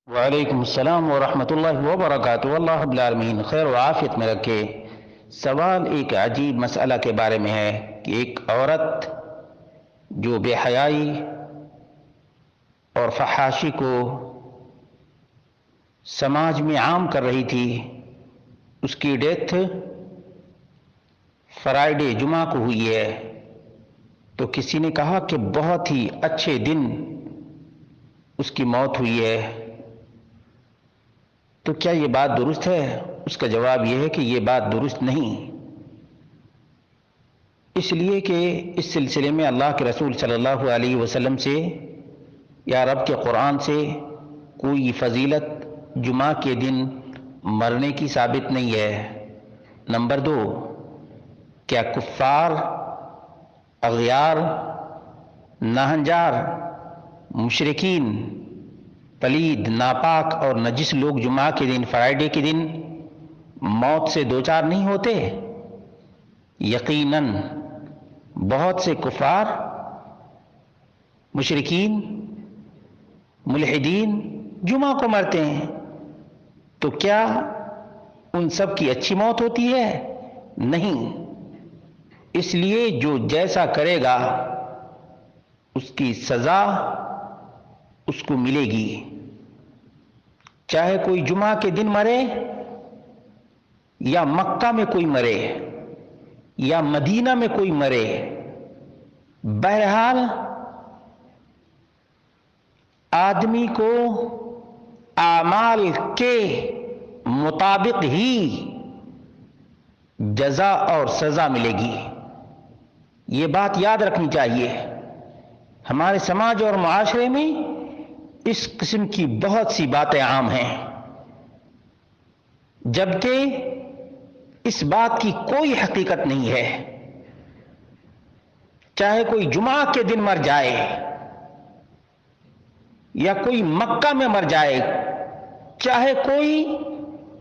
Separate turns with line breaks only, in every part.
وعلیکم السلام ورحمۃ اللہ وبرکاتہ۔ اللہ رب العالمین خیر و عافیت میں رکھے۔ سوال ایک عجیب مسئلہ کے بارے میں ہے کہ ایک عورت جو بے حیائی اور فحاشی کو سماج میں عام کر رہی تھی، اس کی ڈیتھ فرائیڈے جمعہ کو ہوئی ہے، تو کسی نے کہا کہ بہت ہی اچھے دن اس کی موت ہوئی ہے، تو کیا یہ بات درست ہے؟ اس کا جواب یہ ہے کہ یہ بات درست نہیں، اس لیے کہ اس سلسلے میں اللہ کے رسول صلی اللہ علیہ وسلم سے یا رب کے قرآن سے کوئی فضیلت جمعہ کے دن مرنے کی ثابت نہیں ہے۔ نمبر 2، کیا کفار، اغیار، ناہنجار، مشرکین، پلید، ناپاک اور نجس لوگ جمعہ کے دن، فرائیڈے کے دن موت سے دوچار نہیں ہوتے؟ یقیناً بہت سے کفار، مشرکین، ملحدین جمعہ کو مرتے ہیں، تو کیا ان سب کی اچھی موت ہوتی ہے؟ نہیں۔ اس لیے جو جیسا کرے گا اس کی سزا اس کو ملے گی، چاہے کوئی جمعہ کے دن مرے یا مکہ میں کوئی مرے یا مدینہ میں کوئی مرے، بہرحال آدمی کو اعمال کے مطابق ہی جزا اور سزا ملے گی۔ یہ بات یاد رکھنی چاہیے۔ ہمارے سماج اور معاشرے میں اس قسم کی بہت سی باتیں عام ہیں، جبکہ اس بات کی کوئی حقیقت نہیں ہے۔ چاہے کوئی جمعہ کے دن مر جائے یا کوئی مکہ میں مر جائے، چاہے کوئی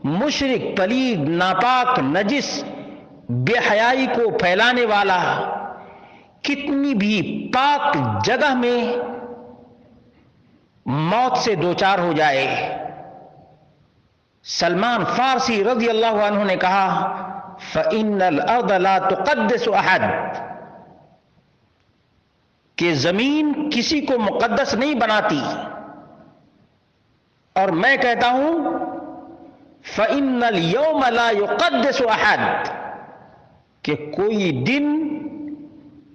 مشرک، پلید، ناپاک، نجس، بے حیائی کو پھیلانے والا کتنی بھی پاک جگہ میں موت سے دوچار ہو جائے، سلمان فارسی رضی اللہ عنہ نے کہا فَإِنَّ الْأَرْضَ لَا تُقَدِّسُ أَحَدٍ، کہ زمین کسی کو مقدس نہیں بناتی، اور میں کہتا ہوں فَإِنَّ الْيَوْمَ لَا يُقَدِّسُ أَحَدٍ، کہ کوئی دن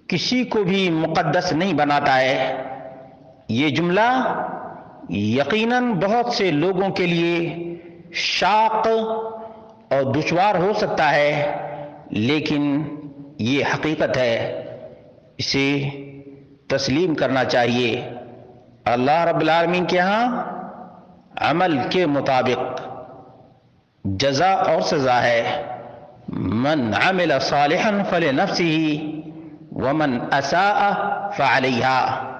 کسی کو بھی مقدس نہیں بناتا ہے۔ یہ جملہ یقیناً بہت سے لوگوں کے لیے شاق اور دشوار ہو سکتا ہے، لیکن یہ حقیقت ہے، اسے تسلیم کرنا چاہیے۔ اللہ رب العالمین کے ہاں عمل کے مطابق جزا اور سزا ہے۔ من عمل صالحا فلنفسه ومن اساء فعليها۔